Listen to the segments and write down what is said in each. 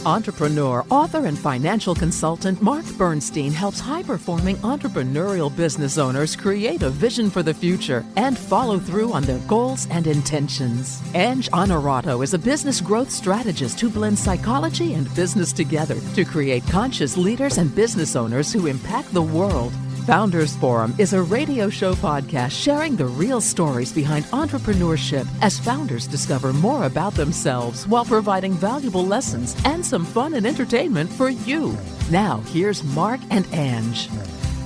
Entrepreneur, author, and financial consultant Mark Bernstein helps high-performing entrepreneurial business owners create a vision for the future and follow through on their goals and intentions. Ange Honorato is a business growth strategist who blends psychology and business together to create conscious leaders and business owners who impact the world. Founders Forum is a radio show podcast sharing the real stories behind entrepreneurship as founders discover more about themselves while providing valuable lessons and some fun and entertainment for you. Now, here's Mark and Ange.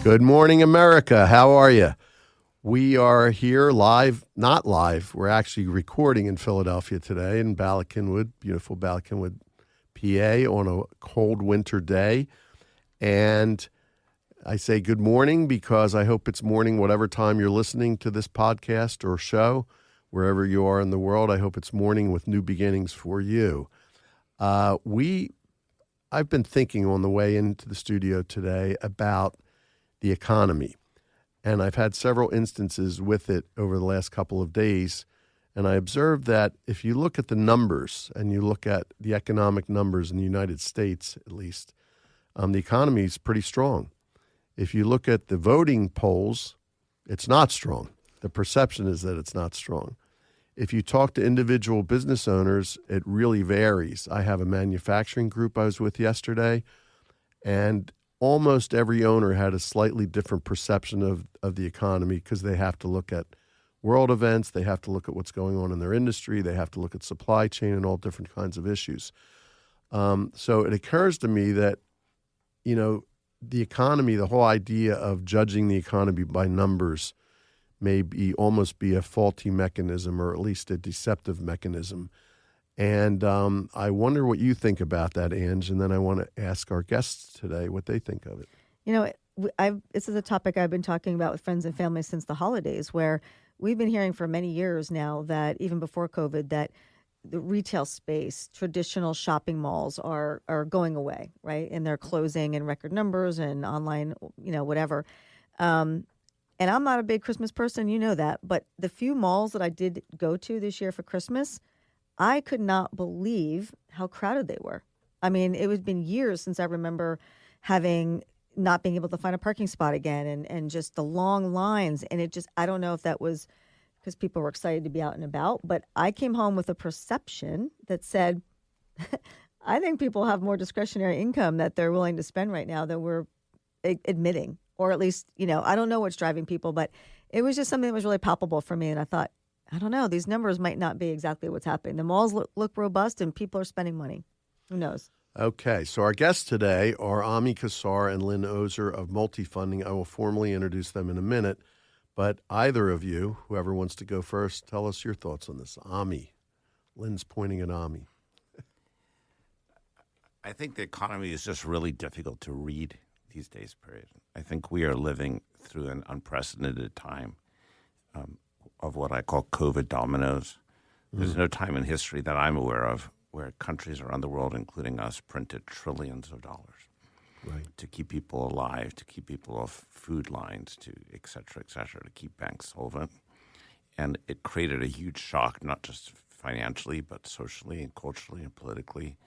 Good morning, America. How are you? We are here live, not live. We're actually recording in Philadelphia today in Ballackinwood, beautiful Ballackinwood, PA, on a cold winter day. And I say good morning because I hope it's morning whatever time you're listening to this podcast or show, wherever you are in the world. I hope it's morning with new beginnings for you. I've been thinking on the way into the studio today about the economy, and I've had several instances with it over the last couple of days, and I observed that if you look at the numbers and you look at the economic numbers in the United States, at least, the economy is pretty strong. If you look at the voting polls, it's not strong. The perception is that it's not strong. If you talk to individual business owners, it really varies. I have a manufacturing group I was with yesterday, and almost every owner had a slightly different perception of the economy because they have to look at world events, they have to look at what's going on in their industry, they have to look at supply chain and all different kinds of issues. So it occurs to me that, the economy, the whole idea of judging the economy by numbers may almost be a faulty mechanism, or at least a deceptive mechanism. And I wonder what you think about that, Ange, and then I want to ask our guests today what they think of it. This is a topic I've been talking about with friends and family since the holidays, where we've been hearing for many years now that even before COVID, that the retail space, traditional shopping malls are going away, right? And they're closing in record numbers and online, whatever. And I'm not a big Christmas person, you know that. But the few malls that I did go to this year for Christmas, I could not believe how crowded they were. I mean, it had been years since I remember not being able to find a parking spot again and just the long lines. And I don't know if that was because people were excited to be out and about. But I came home with a perception that said, I think people have more discretionary income that they're willing to spend right now than we're admitting. Or at least, I don't know what's driving people, but it was just something that was really palpable for me. And I thought, I don't know, these numbers might not be exactly what's happening. The malls look robust and people are spending money. Who knows? Okay, so our guests today are Kassar and Lynn Ozer of MultiFunding. I will formally introduce them in a minute. But either of you, whoever wants to go first, tell us your thoughts on this. Lynn's pointing at Ami. I think the economy is just really difficult to read these days, period. I think we are living through an unprecedented time of what I call COVID dominoes. There's no time in history that I'm aware of where countries around the world, including us, printed trillions of dollars. Right. To keep people alive, to keep people off food lines, to et cetera, to keep banks solvent. And it created a huge shock, not just financially, but socially and culturally and politically.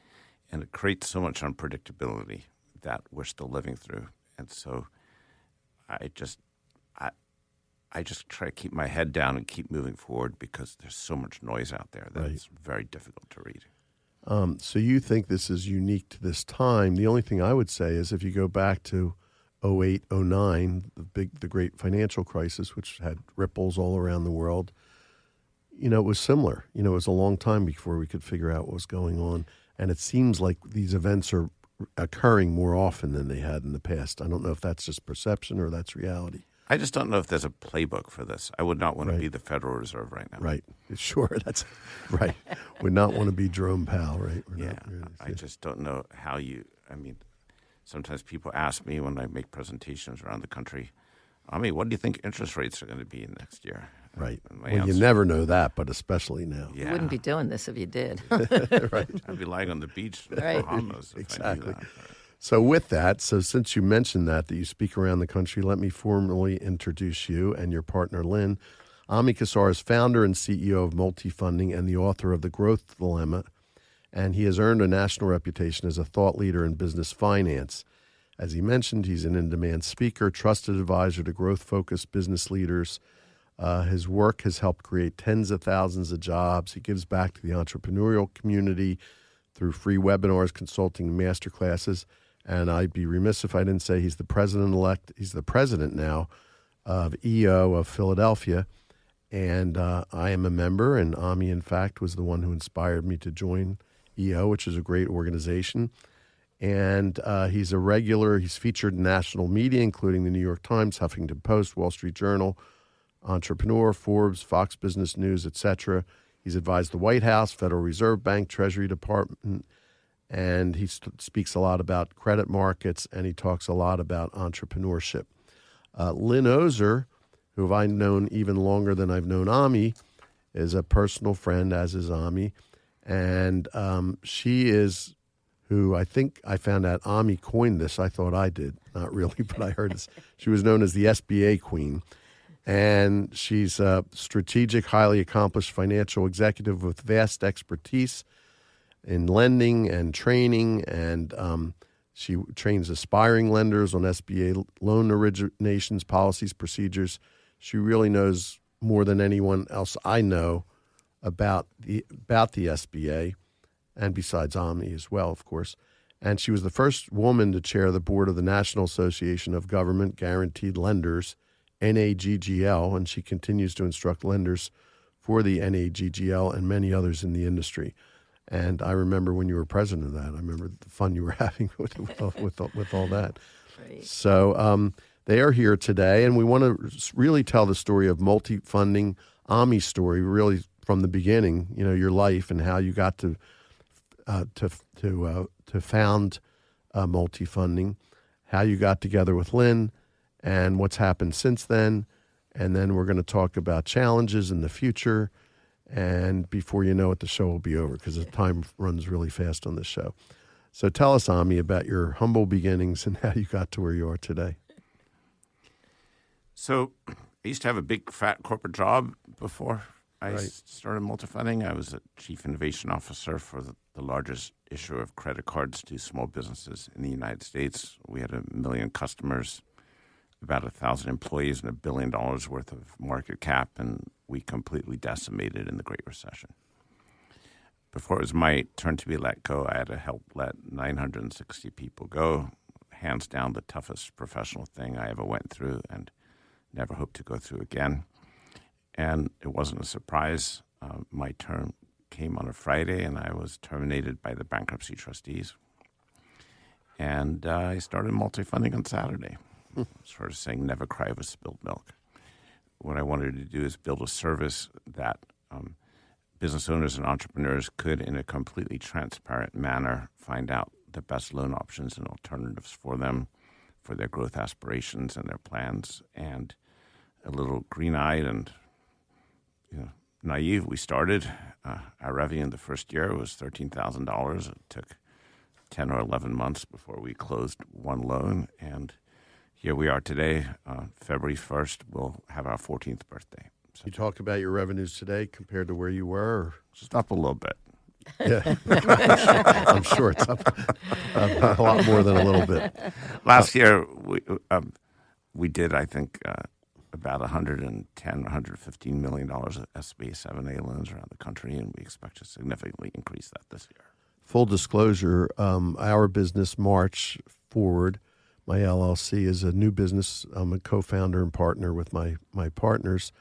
And it creates so much unpredictability that we're still living through. And so I just try to keep my head down and keep moving forward because there's so much noise out there that it's very difficult to read. So you think this is unique to this time. The only thing I would say is if you go back to 2008, 2009, the great financial crisis, which had ripples all around the world, it was similar. It was a long time before we could figure out what was going on. And it seems like these events are occurring more often than they had in the past. I don't know if that's just perception or that's reality. I just don't know if there's a playbook for this. I would not want to be the Federal Reserve right now. Right. Sure. That's right. Would not want to be Jerome Powell, right? I just don't know how sometimes people ask me when I make presentations around the country, what do you think interest rates are going to be next year? Right. Well, you never know that, but especially now. Yeah. You wouldn't be doing this if you did. Right. I'd be lying on the beach in the Bahamas if exactly. I knew that. So with that, since you mentioned that you speak around the country, let me formally introduce you and your partner, Lynn. Kassar is founder and CEO of MultiFunding and the author of The Growth Dilemma and he has earned a national reputation as a thought leader in business finance. As he mentioned, he's an in-demand speaker, trusted advisor to growth-focused business leaders. His work has helped create tens of thousands of jobs. He gives back to the entrepreneurial community through free webinars, consulting, and master classes. And I'd be remiss if I didn't say he's the president-elect. He's the president now of EO of Philadelphia. And I am a member, and Ami, in fact, was the one who inspired me to join EO, which is a great organization. And he's a regular. He's featured in national media, including the New York Times, Huffington Post, Wall Street Journal, Entrepreneur, Forbes, Fox Business News, etc. He's advised the White House, Federal Reserve Bank, Treasury Department, and he speaks a lot about credit markets, and he talks a lot about entrepreneurship. Lynn Ozer, who I've known even longer than I've known Ami, is a personal friend, as is Ami, and she is who I think I found out Ami coined this. I thought I did, not really, but I heard this. She was known as the SBA Queen. And she's a strategic, highly accomplished financial executive with vast expertise in lending and training. And she trains aspiring lenders on SBA loan originations, policies, procedures. She really knows more than anyone else I know about the SBA, and besides Omni as well, of course. And she was the first woman to chair the board of the National Association of Government Guaranteed Lenders, NAGGL, and she continues to instruct lenders for the NAGGL and many others in the industry. And I remember when you were president of that, I remember the fun you were having with all that. Right. So they are here today, and we want to really tell the story of MultiFunding, Ami's story, really from the beginning. You know, your life and how you got to found MultiFunding, how you got together with Lynn, and what's happened since then. And then we're going to talk about challenges in the future. And before you know it, the show will be over because the time runs really fast on this show. So tell us, Ami, about your humble beginnings and how you got to where you are today. So I used to have a big, fat corporate job before I Right. started MultiFunding. I was a chief innovation officer for the largest issuer of credit cards to small businesses in the United States. We had 1 million customers, about 1,000 employees, and $1 billion worth of market cap, and we completely decimated in the Great Recession. Before it was my turn to be let go, I had to help let 960 people go. Hands down, the toughest professional thing I ever went through, and never hope to go through again. And it wasn't a surprise. My term came on a Friday, and I was terminated by the bankruptcy trustees. And I started MultiFunding on Saturday. Sort of saying, never cry over spilled milk. What I wanted to do is build a service that business owners and entrepreneurs could, in a completely transparent manner, find out the best loan options and alternatives for them, for their growth aspirations and their plans. And a little green-eyed and naive, we started. Our revenue in the first year was $13,000. It took 10 or 11 months before we closed one loan. And here we are today. February 1st, we'll have our 14th birthday. So You talk about your revenues today compared to where you were? Or? just up a little bit. Yeah, I'm sure it's up a lot more than a little bit. Last year, we did, I think, about $110 or $115 million of SBA 7A loans around the country, and we expect to significantly increase that this year. Full disclosure, our business, March Forward, my LLC, is a new business. I'm a co-founder and partner with my partners,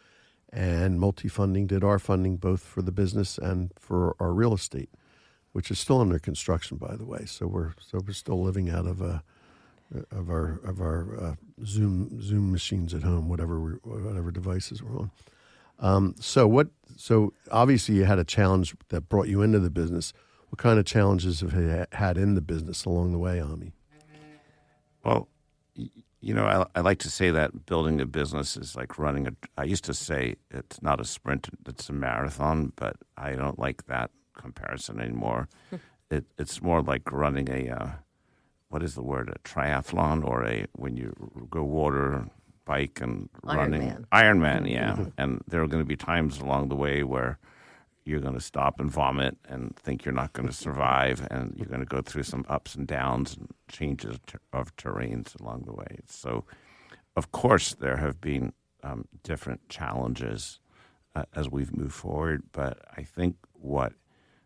and MultiFunding did our funding both for the business and for our real estate, which is still under construction, by the way. So we're still living out of our Zoom machines at home, whatever devices we're on. So obviously you had a challenge that brought you into the business. What kind of challenges have you had in the business along the way, Ami? Well, I like to say that building a business is like I used to say it's not a sprint, it's a marathon, but I don't like that comparison anymore. It's more like running a triathlon, or when you go water, bike, and running. Ironman. Ironman, yeah. And there are going to be times along the way where you're going to stop and vomit and think you're not going to survive, and you're going to go through some ups and downs and changes of terrains along the way. So, of course, there have been different challenges as we've moved forward, but I think what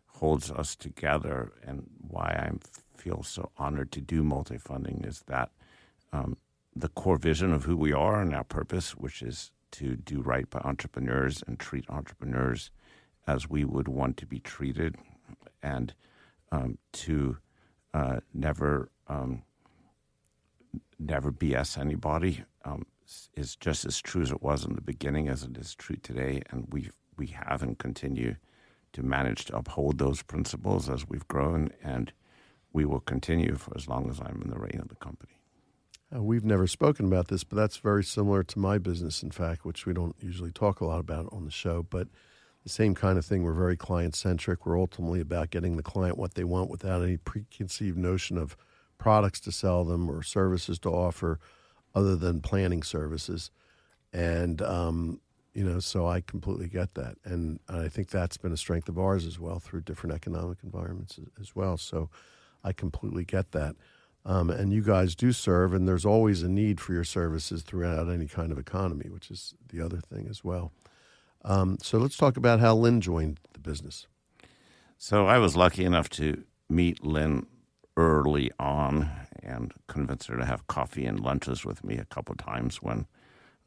holds us together and why I feel so honored to do MultiFunding is that the core vision of who we are and our purpose, which is to do right by entrepreneurs and treat entrepreneurs as we would want to be treated, and to never BS anybody, is just as true as it was in the beginning as it is true today. And we have and continue to manage to uphold those principles as we've grown, and we will continue for as long as I'm in the reign of the company. We've never spoken about this, but that's very similar to my business, in fact, which we don't usually talk a lot about on the show. But the same kind of thing. We're very client-centric. We're ultimately about getting the client what they want without any preconceived notion of products to sell them or services to offer other than planning services. And, so I completely get that. And I think that's been a strength of ours as well through different economic environments as well. So I completely get that. And you guys do serve, and there's always a need for your services throughout any kind of economy, which is the other thing as well. So let's talk about how Lynn joined the business. So I was lucky enough to meet Lynn early on and convince her to have coffee and lunches with me a couple of times when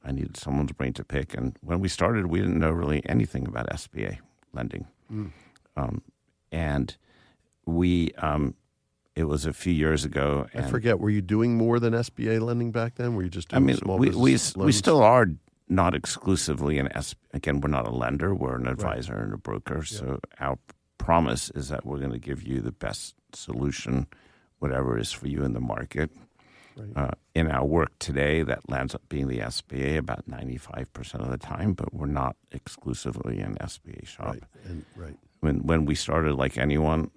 I needed someone's brain to pick. And when we started, we didn't know really anything about SBA lending. And we... it was a few years ago. And I forget, were you doing more than SBA lending back then? Were you just doing small business loans? We still are not exclusively again, we're not a lender, we're an advisor and a broker. Yeah. So our promise is that we're going to give you the best solution, whatever is for you in the market. Right. In our work today, that lands up being the SBA about 95% of the time, but we're not exclusively an SBA shop. Right. When we started, like anyone,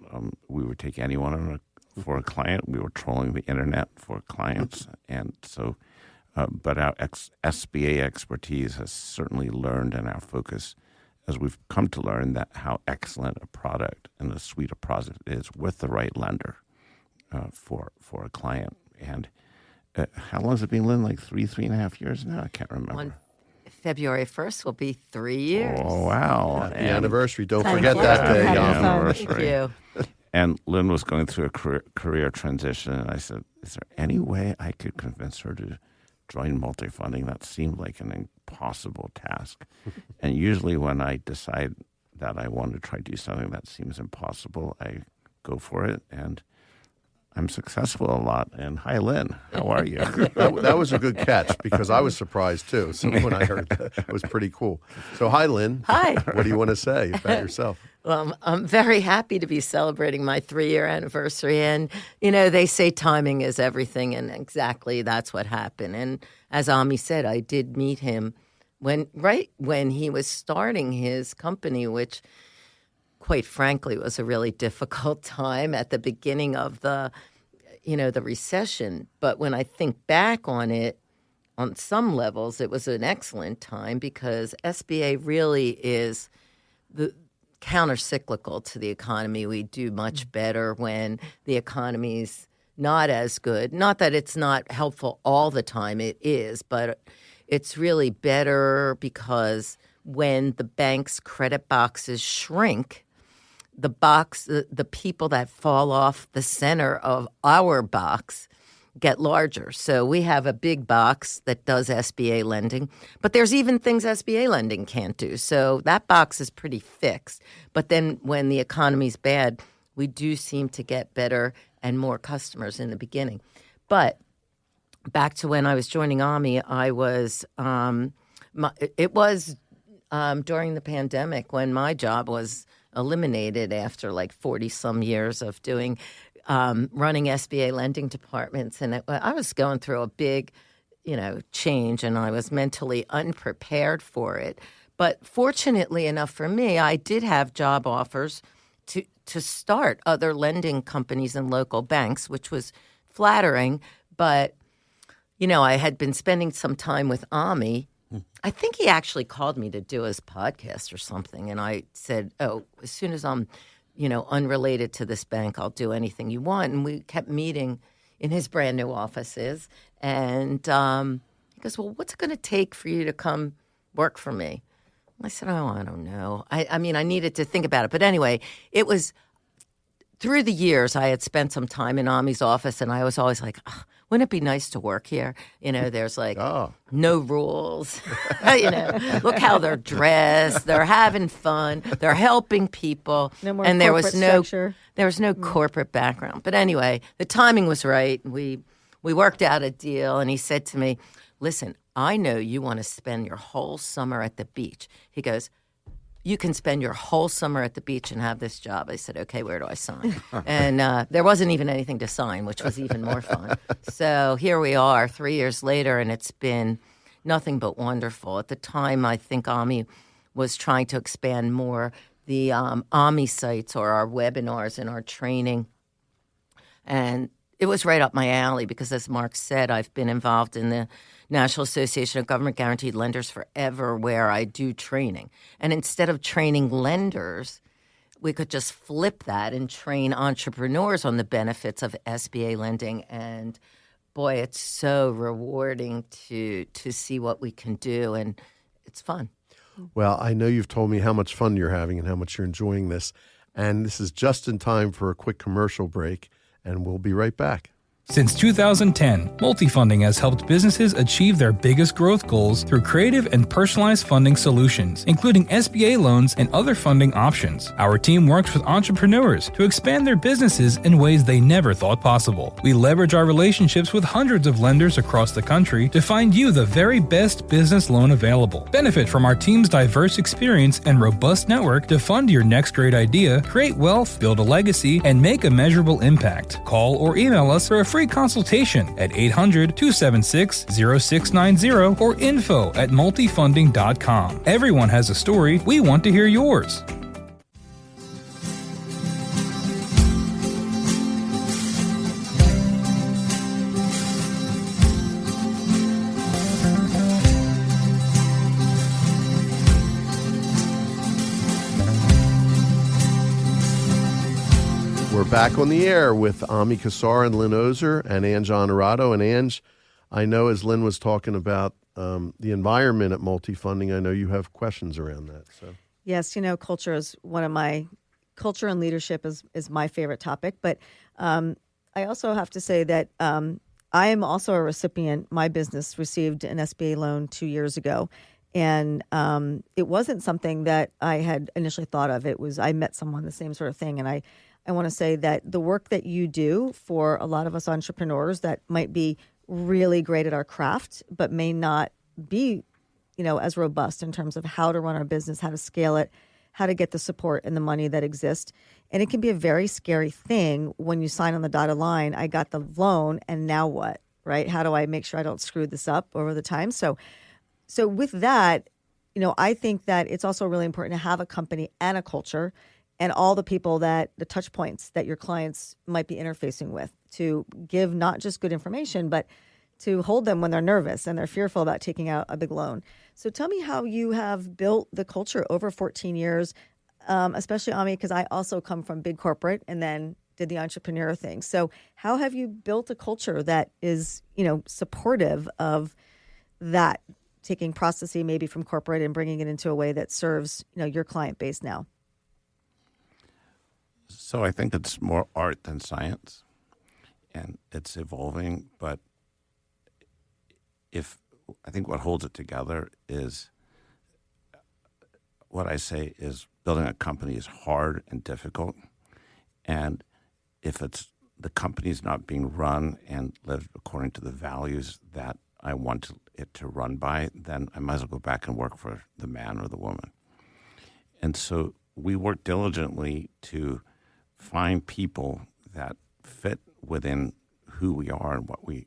we would take anyone for a client. We were trolling the internet for clients. And so, but our SBA expertise has certainly learned, and our focus, as we've come to learn, that how excellent a product and a suite of products is with the right lender for a client. And how long has it been, Lynn? Like 3.5 years now? I can't remember. On February 1st will be 3 years. Oh, wow. Happy anniversary. Don't forget that day. Thank you. And Lynn was going through a career transition, and I said, is there any way I could convince her to join MultiFunding? That seemed like an impossible task. And usually when I decide that I want to try to do something that seems impossible, I go for it, and I'm successful a lot. And hi, Lynn. How are you? That was a good catch, because I was surprised, too. So when I heard that, it was pretty cool. So hi, Lynn. Hi. What do you want to say about yourself? Well, I'm very happy to be celebrating my 3-year anniversary. And, they say timing is everything, and exactly that's what happened. And as Ami said, I did meet him right when he was starting his company, which, quite frankly, was a really difficult time at the beginning of the recession. But when I think back on it, on some levels, it was an excellent time, because SBA really is the counter-cyclical to the economy. We do much better when the economy's not as good. Not that it's not helpful all the time, it is, but it's really better because when the bank's credit boxes shrink, the people that fall off the center of our box get larger. So we have a big box that does SBA lending, but there's even things SBA lending can't do. So that box is pretty fixed. But then when the economy's bad, we do seem to get better and more customers in the beginning. But back to when I was joining Ami, it was during the pandemic when my job was eliminated after like 40-some years of doing running SBA lending departments. And I was going through a big, change, and I was mentally unprepared for it. But fortunately enough for me, I did have job offers to start other lending companies and local banks, which was flattering. But, I had been spending some time with Ami I think he actually called me to do his podcast or something. And I said, oh, as soon as I'm, unrelated to this bank, I'll do anything you want. And we kept meeting in his brand new offices. And he goes, well, what's it going to take for you to come work for me? I said, oh, I don't know. I mean, I needed to think about it. But anyway, it was through the years I had spent some time in Ami's office, and I was always like, oh, wouldn't it be nice to work here? There's like no rules. Look how they're dressed. They're having fun. They're helping people. No more and corporate structure. There was no corporate background. But anyway, the timing was right. We worked out a deal, and he said to me, listen, I know you want to spend your whole summer at the beach. He goes, you can spend your whole summer at the beach and have this job. I said, okay, where do I sign? And there wasn't even anything to sign, which was even more fun. So here we are 3 years later, and it's been nothing but wonderful. At the time, I think Ami was trying to expand more the Ami sites or our webinars and our training. And it was right up my alley because, as Mark said, I've been involved in the National Association of Government Guaranteed Lenders forever, where I do training. And instead of training lenders, we could just flip that and train entrepreneurs on the benefits of SBA lending. And boy, it's so rewarding to see what we can do, and it's fun. Well, I know you've told me how much fun you're having and how much you're enjoying this. And this is just in time for a quick commercial break, and we'll be right back. Since 2010, MultiFunding has helped businesses achieve their biggest growth goals through creative and personalized funding solutions, including SBA loans and other funding options. Our team works with entrepreneurs to expand their businesses in ways they never thought possible. We leverage our relationships with hundreds of lenders across the country to find you the very best business loan available. Benefit from our team's diverse experience and robust network to fund your next great idea, create wealth, build a legacy, and make a measurable impact. Call or email us for a free consultation at 800-276-0690 or info@multifunding.com. Everyone has a story. We want to hear yours. We're back on the air with Ami Kassar and Lynn Ozer and Ange Honorato. And Ange, I know as Lynn was talking about the environment at MultiFunding, I know you have questions around that. So Yes, culture is culture and leadership is my favorite topic. But I also have to say that I am also a recipient. My business received an SBA loan 2 years ago. And it wasn't something that I had initially thought of. I met someone, the same sort of thing. And I want to say that the work that you do for a lot of us entrepreneurs that might be really great at our craft, but may not be, as robust in terms of how to run our business, how to scale it, how to get the support and the money that exists. And it can be a very scary thing when you sign on the dotted line. I got the loan, and now what, right? How do I make sure I don't screw this up over the time? So with that, I think that it's also really important to have a company and a culture and all the people the touch points that your clients might be interfacing with, to give not just good information, but to hold them when they're nervous and they're fearful about taking out a big loan. So tell me how you have built the culture over 14 years, especially Ami, because I also come from big corporate and then did the entrepreneur thing. So how have you built a culture that is, supportive of that, taking processing maybe from corporate and bringing it into a way that serves, your client base now? So I think it's more art than science, and it's evolving. But I think what holds it together is what I say is building a company is hard and difficult. And if the company is not being run and lived according to the values that I want it to run by, then I might as well go back and work for the man or the woman. And so we work diligently to find people that fit within who we are and what we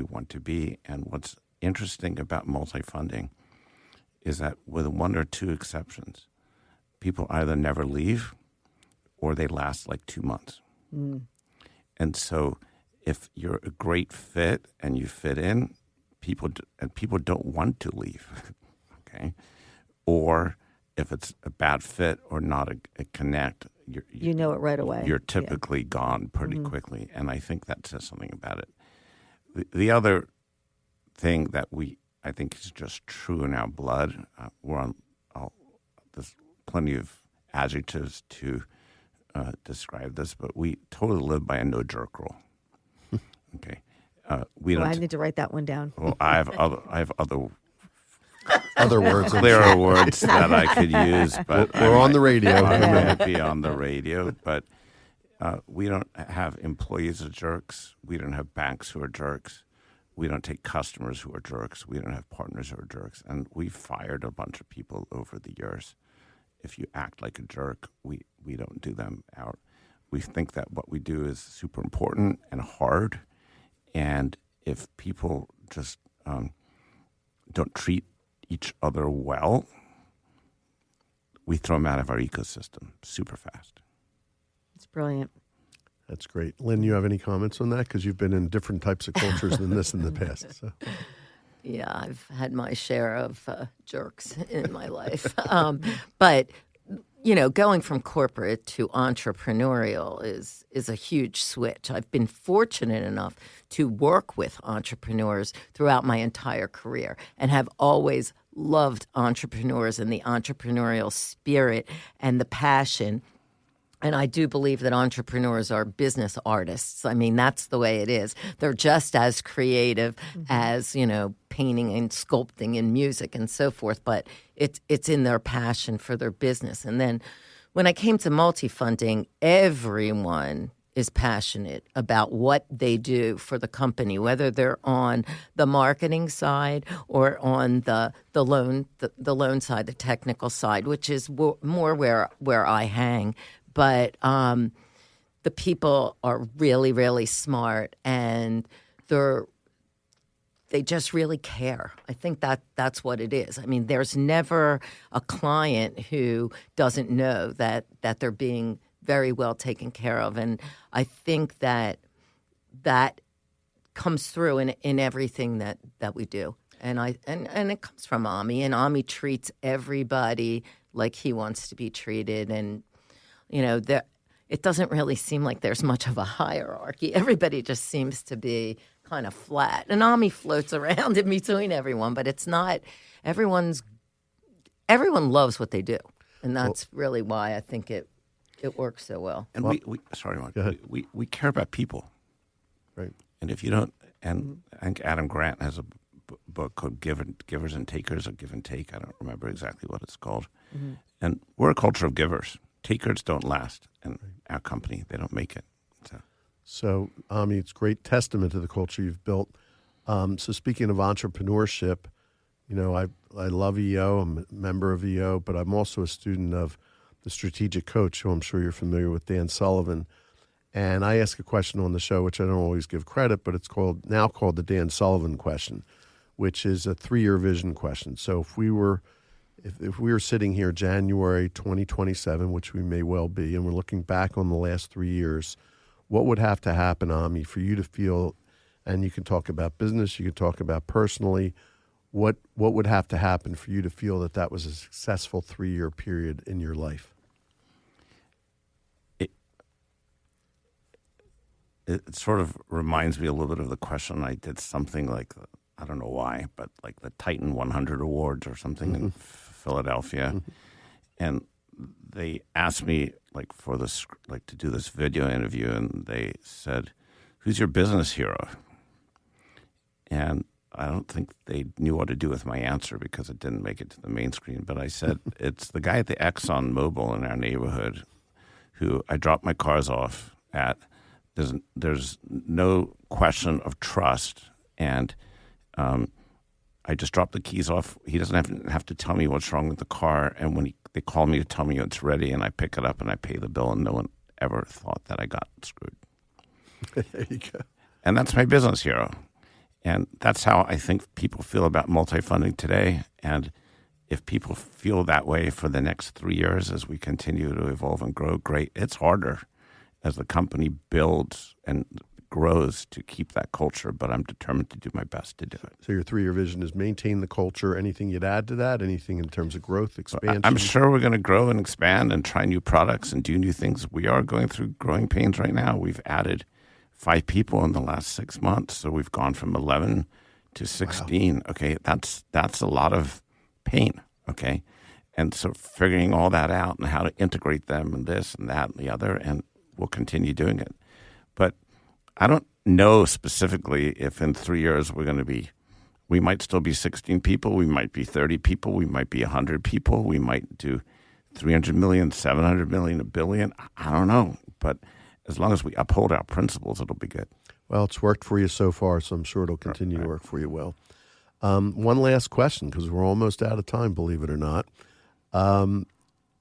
want to be. And what's interesting about MultiFunding is that with one or two exceptions, people either never leave or they last like 2 months. Mm. And so if you're a great fit and you fit in, people don't want to leave. okay? Or if it's a bad fit or not a connect, You know it right away. You're typically gone pretty quickly, and I think that says something about it. The other thing that I think is just true in our blood, there's plenty of adjectives to describe this, but we totally live by a no jerk rule. Okay, we don't. I need to write that one down. Well, I have other Other words. clearer words that I could use, but We're on the radio. I might be on the radio, but we don't have employees as jerks. We don't have banks who are jerks. We don't take customers who are jerks. We don't have partners who are jerks. And we've fired a bunch of people over the years. If you act like a jerk, we don't do them out. We think that what we do is super important and hard. And if people just don't treat each other well, we throw them out of our ecosystem super fast. It's brilliant. That's great. Lynn, you have any comments on that? Because you've been in different types of cultures than this in the past. So. Yeah, I've had my share of jerks in my life. But, going from corporate to entrepreneurial is a huge switch. I've been fortunate enough to work with entrepreneurs throughout my entire career and have always loved entrepreneurs and the entrepreneurial spirit and the passion. And I do believe that entrepreneurs are business artists. I mean, that's the way it is. They're just as creative as, painting and sculpting and music and so forth, but it's in their passion for their business. And then when I came to MultiFunding, everyone is passionate about what they do for the company, whether they're on the marketing side or on the loan side, the technical side, which is more where I hang. But the people are really, really smart, and they just really care. I think that's what it is. I mean, there's never a client who doesn't know that they're being very well taken care of, and I think that comes through in everything that we do. And it comes from Ami, and Ami treats everybody like he wants to be treated, and it doesn't really seem like there's much of a hierarchy. Everybody just seems to be kind of flat. And Ami floats around in between everyone, but it's not everyone loves what they do. And that's really why I think it works so well. And we care about people. Right. And if you don't, and I think Adam Grant has a book called Givers and Takers, or Give and Take. I don't remember exactly what it's called. Mm-hmm. And we're a culture of givers. Takers don't last in our company. They don't make it. So, Ami, it's a great testament to the culture you've built. So speaking of entrepreneurship, I love EO. I'm a member of EO, but I'm also a student of the strategic coach, who I'm sure you're familiar with, Dan Sullivan. And I ask a question on the show, which I don't always give credit, but it's now called the Dan Sullivan question, which is a 3-year vision question. So if we were sitting here January 2027, which we may well be, and we're looking back on the last 3 years, what would have to happen, Ami, for you to feel, and you can talk about business, you can talk about personally, what would have to happen for you to feel that was a successful 3-year period in your life? It sort of reminds me a little bit of the question I did something like, I don't know why, but like the Titan 100 Awards or something in Philadelphia. And they asked me to do this video interview, and they said, "Who's your business hero?" And I don't think they knew what to do with my answer because it didn't make it to the main screen. But I said, it's the guy at the Exxon Mobil in our neighborhood who I drop my cars off at. There's no question of trust, and I just drop the keys off. He doesn't have to tell me what's wrong with the car, and when they call me to tell me it's ready, and I pick it up and I pay the bill, and no one ever thought that I got screwed. There you go. And that's my business hero. And that's how I think people feel about MultiFunding today. And if people feel that way for the next 3 years as we continue to evolve and grow, great. It's harder as the company builds and grows to keep that culture, but I'm determined to do my best to do it. So your 3-year vision is maintain the culture. Anything you'd add to that? Anything in terms of growth, expansion? I'm sure we're going to grow and expand and try new products and do new things. We are going through growing pains right now. We've added 5 people in the last 6 months, so we've gone from 11 to 16. Wow. Okay, that's a lot of pain. Okay, and so figuring all that out and how to integrate them and this and that and the other, and we'll continue doing it. But I don't know specifically if in 3 years we might still be 16 people, we might be 30 people, we might be 100 people, we might do 300 million, 700 million, $1 billion. I don't know. But as long as we uphold our principles, it'll be good. Well, it's worked for you so far, so I'm sure it'll continue to work for you well. One last question, because we're almost out of time, believe it or not.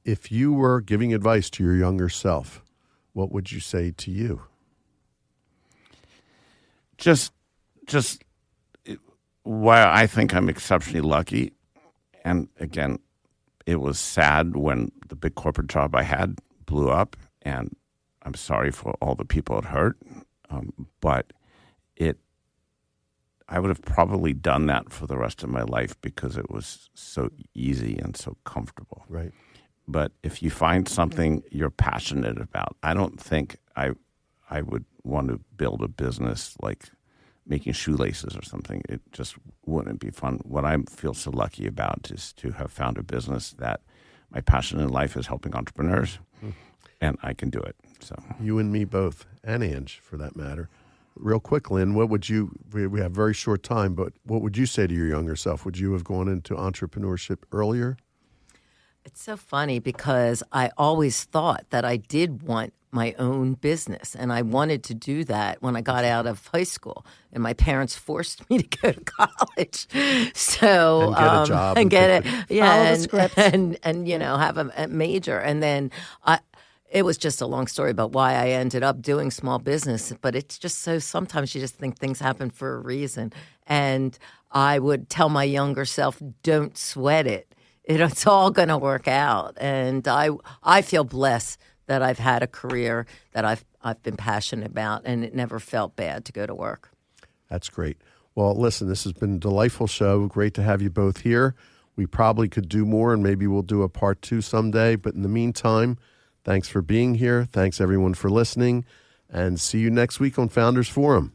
If you were giving advice to your younger self, what would you say to you? Just while I think I'm exceptionally lucky, and again, it was sad when the big corporate job I had blew up, and I'm sorry for all the people it hurt, but I would have probably done that for the rest of my life because it was so easy and so comfortable. Right. But if you find something you're passionate about, I don't think I would want to build a business like making shoelaces or something. It just wouldn't be fun. What I feel so lucky about is to have found a business that my passion in life is helping entrepreneurs, and I can do it. So you and me both, and Ange for that matter. Real quick, Lynn, what would you, we have very short time, but what would you say to your younger self? Would you have gone into entrepreneurship earlier? It's so funny because I always thought that I did want my own business, and I wanted to do that when I got out of high school, and my parents forced me to go to college. So and get a job and get it, follow the script, and have a major, and then it was just a long story about why I ended up doing small business. But it's just so sometimes you just think things happen for a reason, and I would tell my younger self, "Don't sweat it. It's all going to work out." And I feel blessed that I've had a career that I've been passionate about, and it never felt bad to go to work. That's great. Well, listen, this has been a delightful show. Great to have you both here. We probably could do more, and maybe we'll do a part 2 someday. But in the meantime, thanks for being here. Thanks, everyone, for listening. And see you next week on Founders Forum.